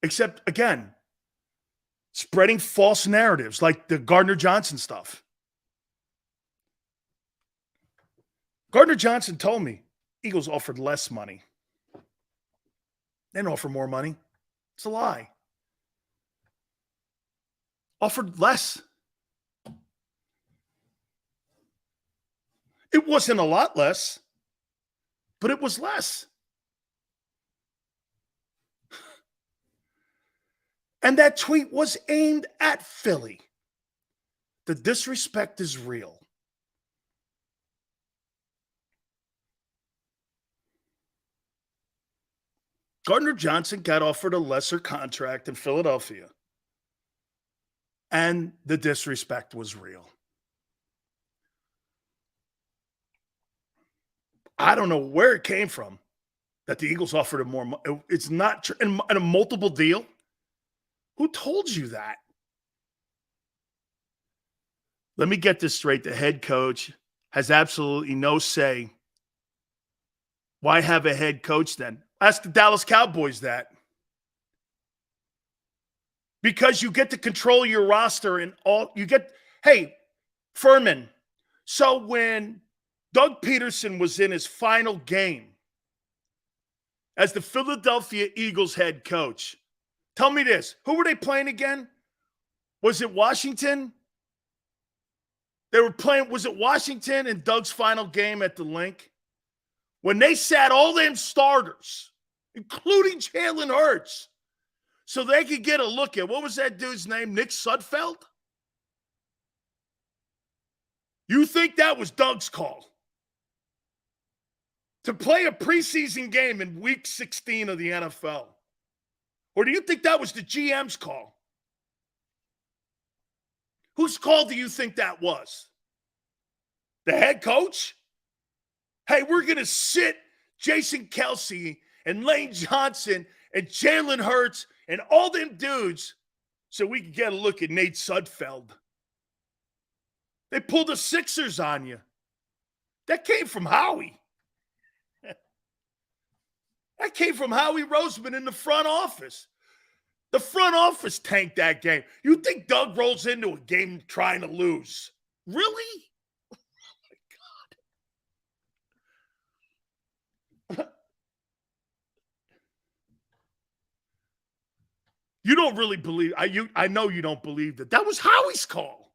Except, again, spreading false narratives like the Gardner Johnson stuff. Gardner Johnson told me Eagles offered less money. They didn't offer more money. It's a lie. Offered less. It wasn't a lot less, but it was less. And that tweet was aimed at Philly. The disrespect is real. Gardner Johnson got offered a lesser contract in Philadelphia. And the disrespect was real. I don't know where it came from that the Eagles offered him more money. It's not in a multiple deal. Who told you that? Let me get this straight. The head coach has absolutely no say. Why have a head coach then? Ask the Dallas Cowboys that. Because you get to control your roster and all you get. Hey, Furman. So when Doug Peterson was in his final game as the Philadelphia Eagles head coach, tell me this. Who were they playing again? Was it Washington? They were playing, was it Washington in Doug's final game at the Link? When they sat all them starters, including Jalen Hurts, so they could get a look at, what was that dude's name, Nick Sudfeld? You think that was Doug's call? To play a preseason game in week 16 of the NFL? Or do you think that was the GM's call? Whose call do you think that was? The head coach? Hey, we're going to sit Jason Kelce and Lane Johnson and Jalen Hurts and all them dudes so we can get a look at Nate Sudfeld. They pulled the Sixers on you. That came from Howie. That came from Howie Roseman in the front office. The front office tanked that game. You think Doug rolls into a game trying to lose? Really? You don't really believe, I know you don't believe that. That was Howie's call.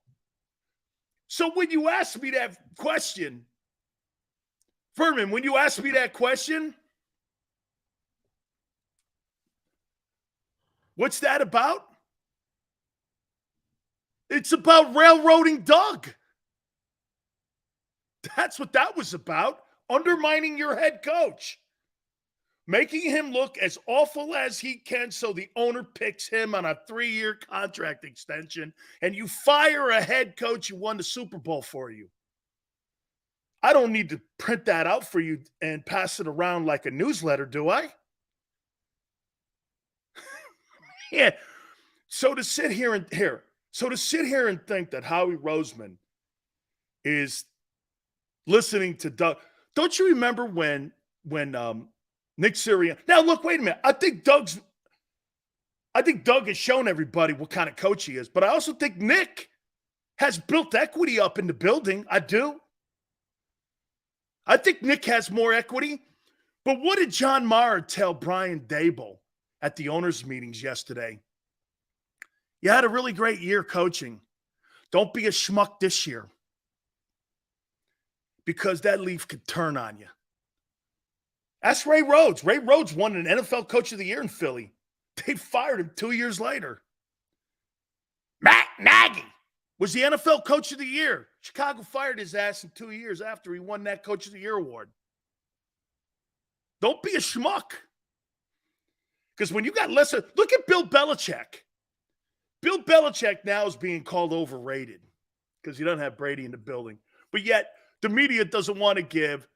So when you ask me that question, Furman, when you ask me that question, what's that about? It's about railroading Doug. That's what that was about. Undermining your head coach. Making him look as awful as he can so the owner picks him on a 3-year contract extension and you fire a head coach who won the Super Bowl for you. I don't need to print that out for you and pass it around like a newsletter, do I? Yeah. So to sit here and think that Howie Roseman is listening to Doug. Don't you remember when Nick Sirianni? Now look, wait a minute. I think Doug's I think Doug has shown everybody what kind of coach he is, but I also think Nick has built equity up in the building. I do. I think Nick has more equity. But what did John Mara tell Brian Daboll at the owners' meetings yesterday? You had a really great year coaching. Don't be a schmuck this year, because that leaf could turn on you. That's Ray Rhodes. Ray Rhodes won an NFL Coach of the Year in Philly. They fired him 2 years later. Matt Nagy was the NFL Coach of the Year. Chicago fired his ass in 2 years after he won that Coach of the Year award. Don't be a schmuck. Because when you got lesser, look at Bill Belichick. Bill Belichick now is being called overrated because you don't have Brady in the building. But yet, the media doesn't want to give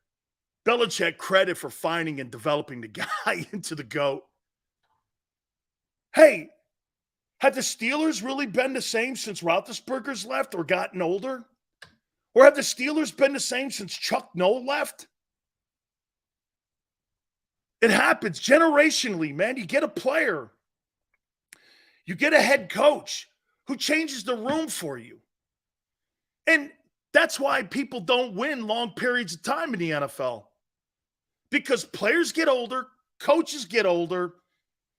Belichick credit for finding and developing the guy into the GOAT. Hey, have the Steelers really been the same since Roethlisberger's left or gotten older? Or have the Steelers been the same since Chuck Noll left? It happens generationally, man. You get a player. You get a head coach who changes the room for you. And that's why people don't win long periods of time in the NFL. Because players get older, coaches get older,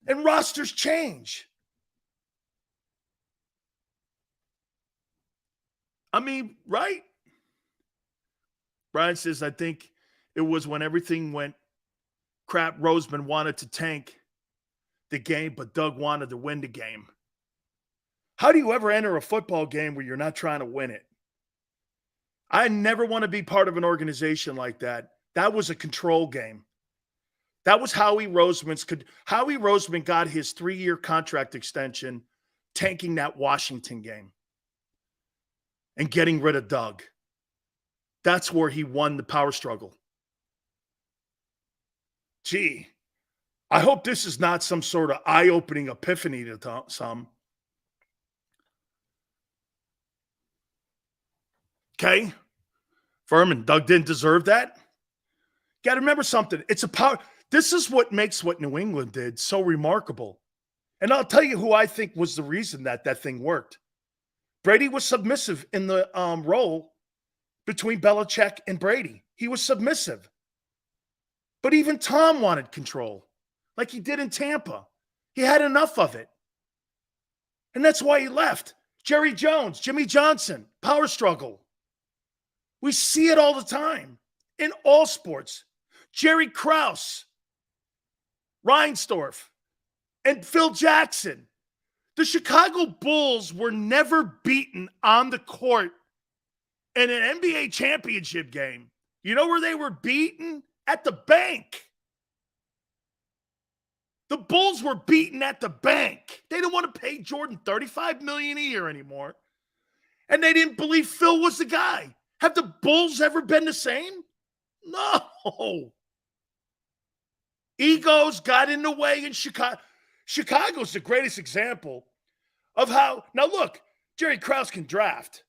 and rosters change. I mean, right? Brian says, I think it was when everything went crap, Roseman wanted to tank the game, but Doug wanted to win the game. How do you ever enter a football game where you're not trying to win it? I never want to be part of an organization like that. That was a control game. That was Howie Roseman's. Howie Roseman got his 3-year contract extension tanking that Washington game and getting rid of Doug. That's where he won the power struggle. Gee, I hope this is not some sort of eye-opening epiphany to some. Okay? Furman, Doug didn't deserve that. Got to remember something. It's a power. This is what makes what New England did so remarkable. And I'll tell you who I think was the reason that thing worked. Brady was submissive in the role between Belichick and Brady. He was submissive. But even Tom wanted control, like he did in Tampa. He had enough of it. And that's why he left. Jerry Jones, Jimmy Johnson, power struggle. We see it all the time in all sports. Jerry Krause, Reinsdorf, and Phil Jackson. The Chicago Bulls were never beaten on the court in an NBA championship game. You know where they were beaten? At the bank. The Bulls were beaten at the bank. They didn't want to pay Jordan $35 million a year anymore. And they didn't believe Phil was the guy. Have the Bulls ever been the same? No. Egos got in the way in Chicago. Chicago's the greatest example of how, now look, Jerry Krause can draft.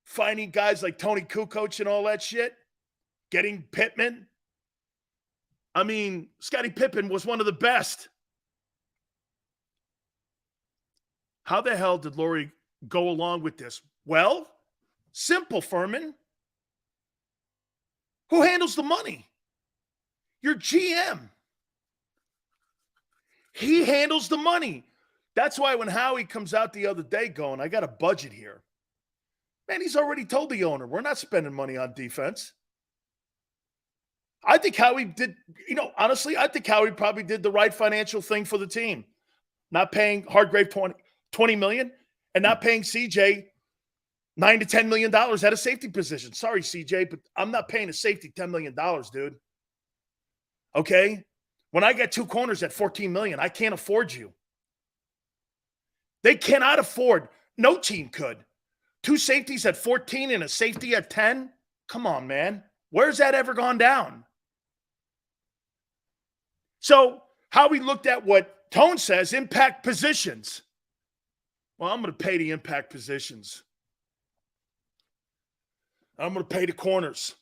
Finding guys like Tony Kukoc and all that shit. Getting Pittman. I mean, Scottie Pippen was one of the best. How the hell did Laurie go along with this? Well, simple, Furman. Who handles the money? Your GM. He handles the money. That's why when Howie comes out the other day going, I got a budget here. Man, he's already told the owner, we're not spending money on defense. I think Howie did, honestly, I think Howie probably did the right financial thing for the team. Not paying Hargrave $20 million and not paying CJ $9 to $10 million at a safety position. Sorry, CJ, but I'm not paying a safety $10 million, dude. Okay? When I get 2 corners at $14 million, I can't afford you. They cannot afford, no team could. 2 safeties at 14 and a safety at 10? Come on, man. Where's that ever gone down? So Howie looked at what Tone says, impact positions. Well, I'm going to pay the impact positions. I'm going to pay the corners.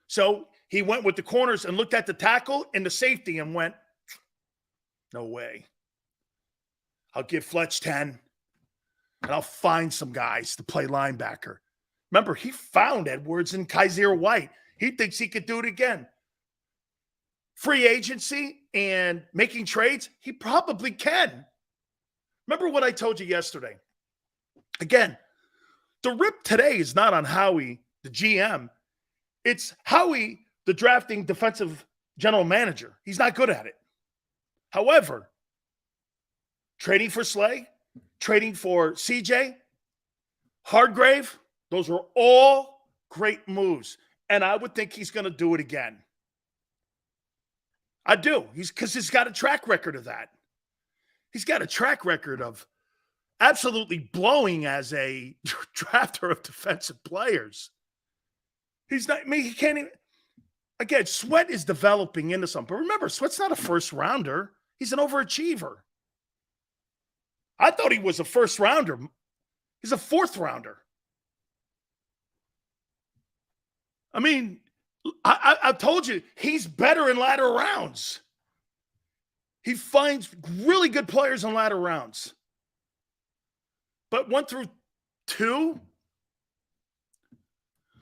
So he went with the corners and looked at the tackle and the safety and went, no way. I'll give Fletch 10, and I'll find some guys to play linebacker. Remember, he found Edwards and Kaiser White. He thinks he could do it again. Free agency and making trades, he probably can. Remember what I told you yesterday. Again, the rip today is not on Howie, the GM. It's Howie, the drafting defensive general manager. He's not good at it. However, trading for Slay, trading for CJ, Hargrave, those were all great moves. And I would think he's going to do it again. I do. Because he's got a track record of that. He's got a track record of absolutely blowing as a drafter of defensive players. He's not, I mean, he can't even, again, Sweat is developing into something. But remember, Sweat's not a first rounder. He's an overachiever. I thought he was a first rounder. He's a fourth rounder. I mean, I've told you, he's better in latter rounds. He finds really good players in latter rounds. But 1 through 2,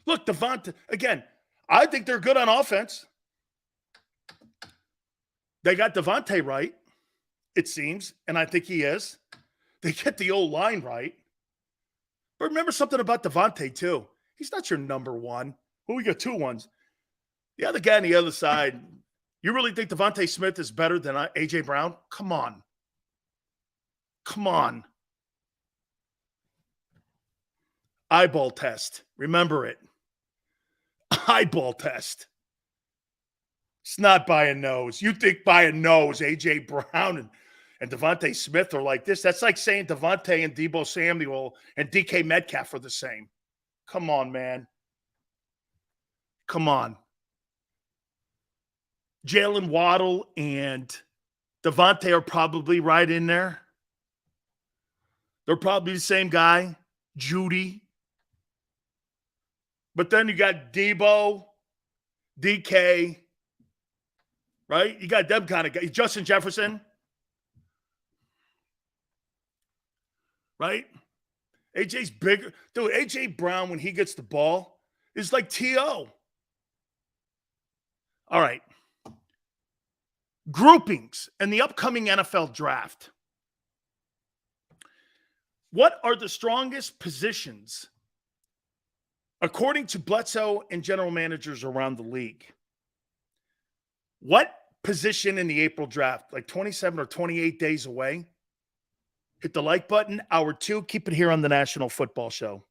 look, Devontae, again, I think they're good on offense. They got Devontae right, it seems, and I think he is. They get the old line right. But remember something about Devontae, too. He's not your number one. Well, we got 2 ones. The other guy on the other side, you really think Devontae Smith is better than A.J. Brown? Come on. Come on. Eyeball test. Remember it. Eyeball test. It's not by a nose. You think by a nose, A.J. Brown and Devontae Smith are like this. That's like saying Devontae and Deebo Samuel and DK Metcalf are the same. Come on, man. Come on. Jalen Waddle and Devontae are probably right in there. They're probably the same guy, Judy. But then you got Deebo, DK, right? You got them kind of guys. Justin Jefferson, right? AJ's bigger. Dude, AJ Brown, when he gets the ball, is like T.O. All right. Groupings in the upcoming NFL draft. What are the strongest positions, according to Bledsoe and general managers around the league? What position in the April draft? Like 27 or 28 days away? Hit the like button. Hour 2. Keep it here on the National Football Show.